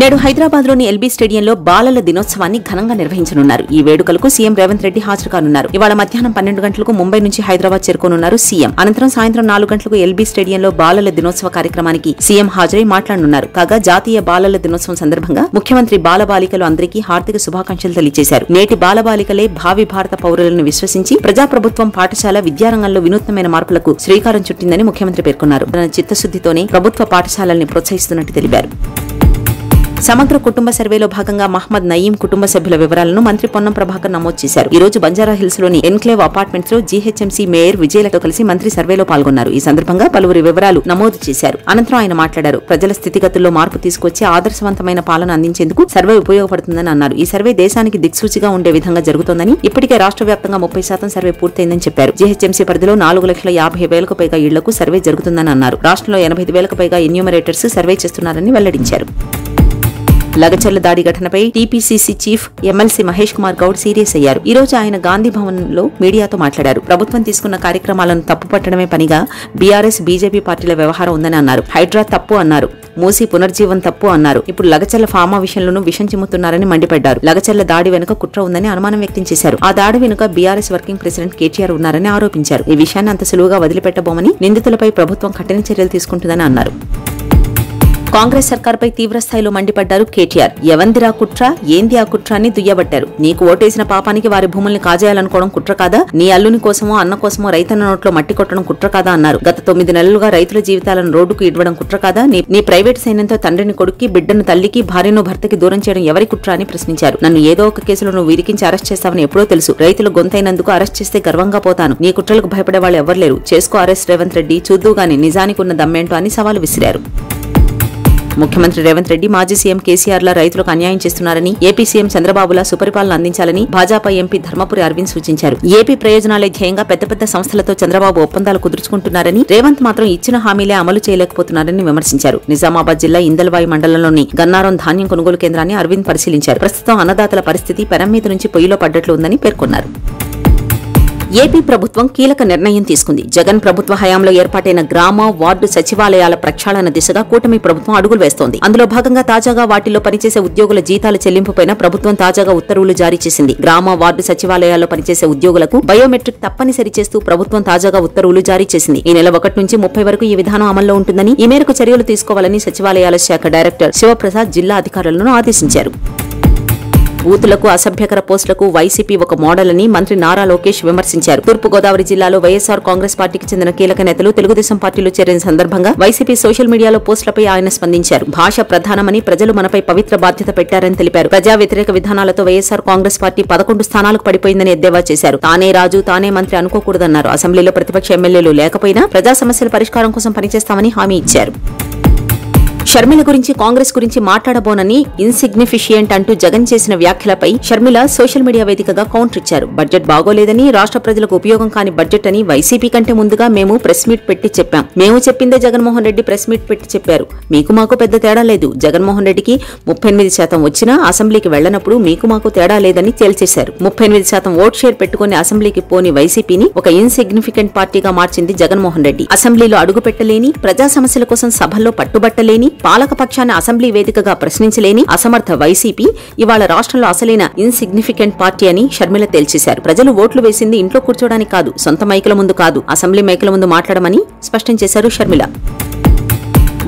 నేడు హైదరాబాద్లోని ఎల్బీ స్టేడియంలో బాలల దినోత్సవాన్ని ఘనంగా నిర్వహించనున్నారు. ఈ వేడుకలకు సీఎం రేవంత్ రెడ్డి హాజరు కానున్నారు. ఇవాళ మధ్యాహ్నం 12 గంటలకు ముంబై నుంచి హైదరాబాద్ చేరుకోనున్నారు సీఎం. అనంతరం సాయంత్రం 4 గంటలకు ఎల్బీ స్టేడియంలో బాలల దినోత్సవ కార్యక్రమానికి సీఎం హాజరై మాట్లాడనున్నారు. కాగా జాతీయ బాలల దినోత్సవం సందర్భంగా ముఖ్యమంత్రి బాలబాలికలు అందరికీ హార్దిక శుభాకాంక్షలు తెలియజేశారు. నేటి బాలబాలికలే భావి భారత పౌరులను విశ్వసించి ప్రజాప్రభుత్వం పాఠశాల విద్యారంగంలో వినూత్నమైన మార్పులకు శ్రీకారం చుట్టిందని ముఖ్యమంత్రి పేర్కొన్నారు. తన చిత్తశుద్దితోనే ప్రభుత్వ పాఠశాలల్ని ప్రోత్సహిస్తున్నట్టు తెలిపారు. సమగ్ర కుటుంబ సర్వేలో భాగంగా మహ్మద్ నయీం కుటుంబ సభ్యుల వివరాలను మంత్రి పొన్నం ప్రభాకర్ నమోదు చేశారు. ఈ రోజు బంజారాహిల్స్ లోని ఎన్క్లేవ్ అపార్ట్మెంట్స్ లో జీహెచ్ఎంసీ మేయర్ విజయలతో కలిసి మంత్రి సర్వేలో పాల్గొన్నారు. ఈ సందర్భంగా పలువురి వివరాలు నమోదు చేశారు. అనంతరం ఆయన మాట్లాడారు. ప్రజల స్థితిగతుల్లో మార్పు తీసుకొచ్చి ఆదర్శవంతమైన పాలన అందించేందుకు సర్వే ఉపయోగపడుతుందని అన్నారు. ఈ సర్వే దేశానికి దిక్సూచిగా ఉండే విధంగా జరుగుతోందని, ఇప్పటికే రాష్ట్ర వ్యాప్తంగా 30% సర్వే పూర్తయిందని చెప్పారు. జీహెచ్ఎంసీ పరిధిలో 4,50,000కు పైగా ఇళ్లకు సర్వే జరుగుతుందని అన్నారు. రాష్ట్రంలో 85,000కు పైగా ఎన్యూమరేటర్స్ సర్వే చేస్తున్నారని వెల్లడించారు. లగచర్ల దాడి ఘటనపై TPCC chief MLC Mahesh Kumar Goud serious అయ్యారు. ఈ రోజు ఆయన గాంధీ భవన్ లో మీడియాతో మాట్లాడారు. ప్రభుత్వం తీసుకున్న కార్యక్రమాలను తప్పుపట్టడమే పనిగా బీఆర్ఎస్ బీజేపీ పార్టీల వ్యవహారం ఉందని అన్నారు. హైడ్రా తప్పు అన్నారు. మూసీ పునర్జీవన్ తప్పు అన్నారు. ఇప్పుడు లగచర్ల ఫార్మా విషయంలోనూ విషం చిమ్ముతున్నారని మండిపడ్డారు. లగచర్ల దాడి వెనుక కుట్ర ఉందని అనుమానం వ్యక్తం చేశారు. ఆ దాడి వెనుక బీఆర్ఎస్ వర్కింగ్ ప్రెసిడెంట్ కేటీఆర్ ఉన్నారని ఆరోపించారు. ఈ విషయాన్ని అంత సులువుగా వదిలిపెట్టబోమని, నిందితులపై ప్రభుత్వం కఠిన చర్యలు తీసుకుంటుందని అన్నారు. కాంగ్రెస్ సర్కార్పై తీవ్రస్థాయిలో మండిపడ్డారు కేటీఆర్. ఎవందిరా కుట్ర, ఏంది ఆ కుట్ర అని దుయ్యబట్టారు. నీకు ఓటేసిన పాపానికి వారి భూముల్ని కాజేయాలనుకోవడం కుట్ర కాదా? నీ అల్లుని కోసమో అన్న కోసమో రైతన్న నోట్లో మట్టి కొట్టడం కుట్ర కాదా అన్నారు. గత 9 నెలలుగా రైతుల జీవితాలను రోడ్డుకు ఇవ్వడం కుట్ర కాదా? నీ ప్రైవేటు సైన్యంతో తండ్రిని కొడుక్కి, బిడ్డను తల్లికి, భార్యను భర్తకి దూరం చేయడం ఎవరి కుట్ర అని ప్రశ్నించారు. నన్ను ఏదో ఒక కేసులో నువ్వు ఇరికించి అరెస్ట్ చేస్తావని ఎప్పుడో తెలుసు. రైతులు గొంతైనందుకు అరెస్ట్ చేస్తే గర్వంగా పోతాను. నీ కుట్రలకు భయపడే వాళ్ళు ఎవ్వరు లేరు. చేసుకో అరెస్ట్ రేవంత్ రెడ్డి, చూద్దుగాని నిజానికి ఉన్న దమ్మేంటో అని సవాలు విసిరారు. ముఖ్యమంత్రి రేవంత్ రెడ్డి మాజీ సీఎం కేసీఆర్ల రైతులకు అన్యాయం చేస్తున్నారని, ఏపీ సీఎం చంద్రబాబులా సుపరిపాలన అందించాలని భాజపా ఎంపీ ధర్మపురి అరవింద్ సూచించారు. ఏపీ ప్రయోజనాలే ధ్యేయంగా పెద్ద సంస్థలతో చంద్రబాబు ఒప్పందాలు కుదుర్చుకుంటున్నారని, రేవంత్ మాత్రం ఇచ్చిన హామీలే అమలు చేయలేకపోతున్నారని విమర్శించారు. నిజామాబాద్ జిల్లా ఇందల్వాయి మండలంలోని గన్నారం ధాన్యం కొనుగోలు కేంద్రాన్ని అరవింద్ పరిశీలించారు. ప్రస్తుతం అన్నదాతల పరిస్థితి పెరం మీద నుంచి పొయ్యిలో పడ్డట్లు ఉందని పేర్కొన్నారు. ఏపీ ప్రభుత్వం కీలక నిర్ణయం తీసుకుంది. జగన్ ప్రభుత్వ హయాంలో ఏర్పాటైన గ్రామ, వార్డు సచివాలయాల ప్రక్షాళన దిశగా కూటమి ప్రభుత్వం అడుగులు వేస్తోంది. అందులో భాగంగా తాజాగా వాటిలో పనిచేసే ఉద్యోగుల జీతాల చెల్లింపుపైన ప్రభుత్వం తాజాగా ఉత్తర్వులు జారీ చేసింది. గ్రామ, వార్డు సచివాలయాల్లో పనిచేసే ఉద్యోగులకు బయోమెట్రిక్ తప్పనిసరి చేస్తూ ప్రభుత్వం తాజాగా ఉత్తర్వులు జారీ చేసింది. ఈ నెల 1 నుంచి 30 వరకు ఈ విధానం అమల్లో ఉంటుందని, ఈ మేరకు చర్యలు తీసుకోవాలని సచివాలయాల శాఖ డైరెక్టర్ శివప్రసాద్ జిల్లా అధికారులను ఆదేశించారు. బూతులకు, అసభ్యకర పోస్టులకు వైసీపీ ఒక మోడల్ అని మంత్రి నారా లోకేష్ విమర్శించారు. తూర్పుగోదావరి జిల్లాలో వైఎస్ఆర్ కాంగ్రెస్ పార్టీకి చెందిన కీలక నేతలు తెలుగుదేశం పార్టీలో చేరిన సందర్భంగా వైసీపీ సోషల్ మీడియాలో పోస్టులపై ఆయన స్పందించారు. భాష ప్రధానమని, ప్రజలు మనపై పవిత్ర బాధ్యత పెట్టారని తెలిపారు. ప్రజా వ్యతిరేక విధానాలతో వైఎస్ఆర్ కాంగ్రెస్ పార్టీ 11 స్థానాలకు పడిపోయిందని ఎద్దేవా చేశారు. తానే రాజు, తానే మంత్రి అనుకోకూడదన్నారు. అసెంబ్లీలో ప్రతిపక్ష ఎమ్మెల్యేలు లేకపోయినా ప్రజా సమస్యల పరిష్కారం కోసం పనిచేస్తామని హామీ ఇచ్చారు. షర్మిల గురించి, కాంగ్రెస్ గురించి మాట్లాడబోనని ఇన్సిగ్నిఫిషియంట్ అంటూ జగన్ చేసిన వ్యాఖ్యలపై షర్మిల సోషల్ మీడియా వేదికగా కౌంటర్ ఇచ్చారు. బడ్జెట్ బాగోలేదని, రాష్ట్ర ప్రజలకు ఉపయోగం కాని బడ్జెట్ అని వైసీపీ కంటే ముందుగా మేము ప్రెస్ మీట్ పెట్టి చెప్పాం. మేము చెప్పిందే జగన్మోహన్ రెడ్డి ప్రెస్ మీట్ పెట్టి చెప్పారు. మీకు మాకు పెద్ద తేడా లేదు. జగన్మోహన్ రెడ్డికి 38% వచ్చినా అసెంబ్లీకి వెళ్లనప్పుడు మీకు మాకు తేడా లేదని తేల్చేశారు. 38% ఓట్ షేర్ పెట్టుకుని అసెంబ్లీకి పోని వైసీపీని ఒక ఇన్సిగ్నిఫికెంట్ పార్టీగా మార్చింది జగన్మోహన్ రెడ్డి. అసెంబ్లీలో అడుగు పెట్టలేని, ప్రజా సమస్యల కోసం సభల్లో పట్టుబట్టలేని, పాలకపక్షాన్ని అసెంబ్లీ వేదికగా ప్రశ్నించలేని అసమర్థ వైసీపీ ఇవాళ రాష్ట్రంలో అసలైన ఇన్సిగ్నిఫికెంట్ పార్టీ అని షర్మిల తేల్చేశారు. ప్రజలు ఓట్లు వేసింది ఇంట్లో కూర్చోడానికి కాదు, సొంత మైకుల ముందు కాదు, అసెంబ్లీ మైకుల ముందు మాట్లాడమని స్పష్టం చేశారు షర్మిల.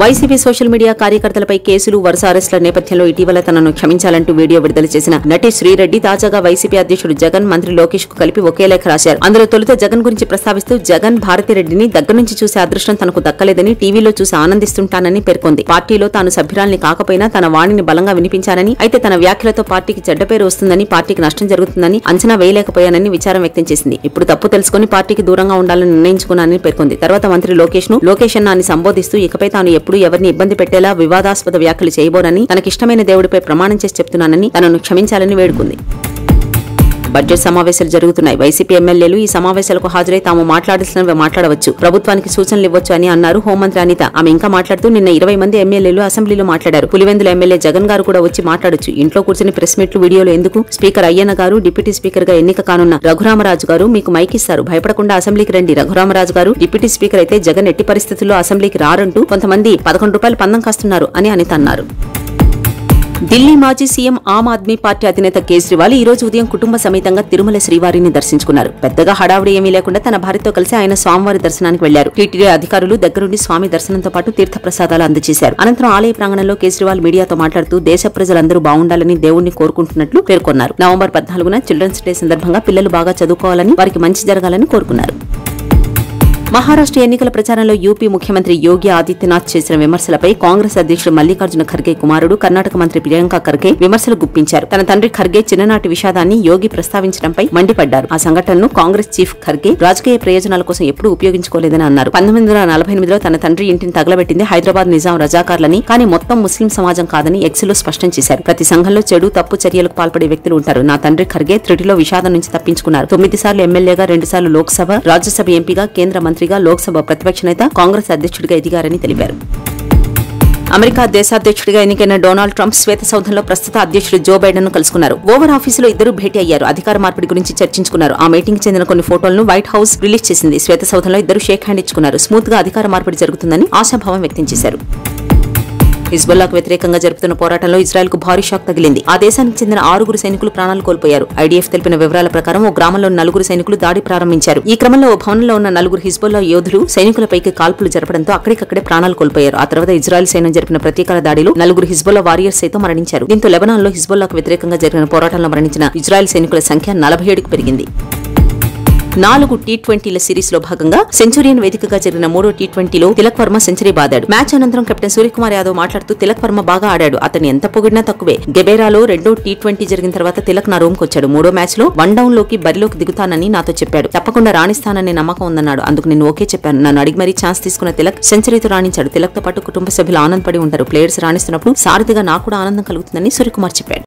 వైసీపీ సోషల్ మీడియా కార్యకర్తలపై కేసులు, వరుస అరెస్టుల నేపథ్యంలో ఇటీవల తనను క్షమించాలంటూ వీడియో విడుదల చేసిన నటి శ్రీరెడ్డి తాజాగా వైసీపీ అధ్యక్షుడు జగన్, మంత్రి లోకేష్ కు కలిపి ఒకే లేఖ రాశారు. అందులో తొలుత జగన్ గురించి ప్రస్తావిస్తూ, జగన్ భారతిరెడ్డిని దగ్గర నుంచి చూసే అదృష్టం తనకు దక్కలేదని, టీవీలో చూసి ఆనందిస్తుంటానని పేర్కొంది. పార్టీలో తాను సభ్యురాల్ని కాకపోయినా తన వాణిని బలంగా వినిపించానని, అయితే తన వ్యాఖ్యలతో పార్టీకి చెడ్డ పేరు వస్తుందని, పార్టీకి నష్టం జరుగుతుందని అంచనా వేయలేకపోయానని విచారం వ్యక్తం చేసింది. ఇప్పుడు తప్పు తెలుసుకుని పార్టీకి దూరంగా ఉండాలని నిర్ణయించుకున్నానని పేర్కొంది. తర్వాత మంత్రి లోకేష్ అన్నాన్ని సంబోధిస్తూ ఇకపై తాను ఎప్పుడు ఎవరిని ఇబ్బంది పెట్టేలా వివాదాస్పద వ్యాఖ్యలు చేయబోనని, తనకిష్టమైన దేవుడిపై ప్రమాణం చేసి చెప్తున్నానని, తనను క్షమించాలని వేడుకుంది. బడ్జెట్ సమావేశాలు జరుగుతున్నాయి. వైసీపీ ఎమ్మెల్యేలు ఈ సమావేశాలకు హాజరై తాము మాట్లాడాల్సినవి మాట్లాడవచ్చు, ప్రభుత్వానికి సూచనలు ఇవ్వచ్చు అని అన్నారు హోంమంత్రి అనిత. ఆమె ఇంకా మాట్లాడుతూ, నిన్న 20 మంది ఎమ్మెల్యేలు అసెంబ్లీలో మాట్లాడారు. పులివెందుల ఎమ్మెల్యే జగన్ గారు కూడా వచ్చి మాట్లాడొచ్చు. ఇంట్లో కూర్చుని ప్రెస్ మీట్లు, వీడియోలు ఎందుకు? స్పీకర్ అయ్యన్న గారు, డిప్యూటీ స్పీకర్ గా ఎన్నిక కానున్న రఘురామరాజు గారు మీకు మైక్ ఇస్తారు, భయపడకుండా అసెంబ్లీకి రండి. రఘురామరాజు గారు డిప్యూటీ స్పీకర్ అయితే జగన్ ఎట్టి పరిస్థితుల్లో అసెంబ్లీకి రారంటూ కొంతమంది 11 రూపాయలు పందం కాస్తున్నారు అని అనిత అన్నారు. ఢిల్లీ మాజీ సీఎం ఆమ్ ఆద్మీ పార్టీ అధినేత కేజ్రీవాల్ ఈ రోజు ఉదయం కుటుంబ సమేతంగా తిరుమల శ్రీవారిని దర్శించుకున్నారు. పెద్దగా హడావుడి ఏమీ లేకుండా తన భార్యతో కలిసి ఆయన స్వామివారి దర్శనానికి వెళ్లారు. టీటీడీ అధికారులు దగ్గరుండి స్వామి దర్శనంతో పాటు తీర్థ ప్రసాదాలు అందజేశారు. అనంతరం ఆలయ ప్రాంగణంలో కేజ్రీవాల్ మీడియాతో మాట్లాడుతూ దేశ ప్రజలందరూ బాగుండాలని దేవుణ్ణి కోరుకుంటున్నట్లు పేర్కొన్నారు. నవంబర్ 14న చిల్డ్రన్స్ డే సందర్భంగా పిల్లలు బాగా చదువుకోవాలని, వారికి మంచి జరగాలని కోరుకున్నారు. మహారాష్ట్ర ఎన్నికల ప్రచారంలో యూపీ ముఖ్యమంత్రి యోగి ఆదిత్యనాథ్ చేసిన విమర్శలపై కాంగ్రెస్ అధ్యక్షుడు మల్లికార్జున ఖర్గే కుమారుడు కర్ణాటక మంత్రి ప్రియాంక ఖర్గే విమర్శలు గుప్పించారు. తన తండ్రి ఖర్గే చిన్ననాటి విషాదాన్ని యోగి ప్రస్తావించడంపై మండిపడ్డారు. ఆ సంఘటనను కాంగ్రెస్ చీఫ్ ఖర్గే రాజకీయ ప్రయోజనాల కోసం ఎప్పుడూ ఉపయోగించుకోలేదని అన్నారు. 1948లో తన తండ్రి ఇంటిని తగలబెట్టింది హైదరాబాద్ నిజాం రజాకార్లని, కానీ మొత్తం ముస్లిం సమాజం కాదని ఎక్స్లో స్పష్టం చేశారు. ప్రతి సంఘంలో చెడు తప్పు చర్యలకు పాల్పడే వ్యక్తులు ఉంటారు. నా తండ్రి ఖర్గే త్రుటిలో విషాదం నుంచి తప్పించుకున్నారు. 9 సార్లు ఎమ్మెల్యేగా, 2 సార్లు లోక్సభ, రాజ్యసభ ఎంపీగా, కేంద్ర మంత్రిగా, లోక్సభ ప్రతిపక్ష నేత, కాంగ్రెస్ అధ్యక్షుడిగా ఎదిగారని తెలిపారు. అమెరికా దేశాధ్యక్షుడిగా ఎన్నికైన డొనాల్డ్ ట్రంప్ శ్వేత సౌధంలో ప్రస్తుత అధ్యక్షుడు జో బైడెన్ ను కలుసుకున్నారు. ఓవర్ ఆఫీసులో ఇద్దరు భేటీ అయ్యారు. అధికార మార్పిడి గురించి చర్చించుకున్నారు. ఆ మీటింగ్ చెందిన కొన్ని ఫోటోలను వైట్ హౌస్ రిలీజ్ చేసింది. శ్వేత సౌధంలో ఇద్దరు షేక్ హ్యాండ్ ఇచ్చుకున్నారు. స్మూత్ గా అధికార మార్పిడి జరుగుతుందని ఆశాభావం వ్యక్తం చేశారు. హిజ్బుల్లాకు వ్యతిరేకంగా జరుపుతున్న పోరాటంలో ఇజ్రాయెల్ కు భారీ షాక్ తగిలింది. ఆ దేశానికి చెందిన 6 సైనికులు ప్రాణాలు కోల్పోయారు. ఐడీఎఫ్ తెలిపిన వివరాల ప్రకారం ఓ గ్రామంలో 4 సైనికులు దాడి ప్రారంభించారు. ఈ క్రమంలో ఓ భవనంలో ఉన్న 4 హిజ్బుల్లా యోధులు సైనికులపైకి కాల్పులు జరపడంతో అక్కడికక్కడే ప్రాణాలు కోల్పోయారు. ఆ తర్వాత ఇజ్రాయెల్ సైన్యం జరిపిన ప్రతీకార దాడిలో 4 హిజ్బుల్లా వారియర్స్ సైతం మరణించారు. దీంతో లెబనాన్లో హిజ్బుల్లాకు వ్యతిరేకంగా జరిగిన పోరాటంలో మరణించిన ఇజ్రాయెల్ సైనికుల సంఖ్య 47కు పెరిగింది. 4 టీ20ల సిరీస్ లో భాగంగా సెంచురియన్ వేదికగా జరిగిన 3వ టీ20లో తిలక్ వర్మ సెంచరీ బాదాడు. మ్యాచ్ అనంతరం కెప్టెన్ సూర్యకుమార్ యాదవ్ మాట్లాడుతూ తిలక్ వర్మ బాగా ఆడాడు, అతన్ని ఎంత పొగిడినా తక్కువే. గెబేరాలో 2వ టీ20 జరిగిన తర్వాత తిలక్ నా రూమ్ కొచ్చాడు. 3వ మ్యాచ్ లో 1 డౌన్ లోకి బరిలోకి దిగుతానని నాతో చెప్పాడు. తప్పకుండా రాణిస్తానని నమ్మకం ఉందన్నాడు. అందుకు నేను ఓకే చెప్పాను. నన్ను అడిగి మరీ ఛాన్స్ తీసుకున్న తిలక్ సెంచరీతో రాణించాడు. తిలక్ తో పాటు కుటుంబ సభ్యులు ఆనందపడి ఉంటారు. ప్లేయర్స్ రాణిస్తున్నప్పుడు సారథిగా నాకు కూడా ఆనందం కలుగుతుందని సూర్యకుమార్ చెప్పాడు.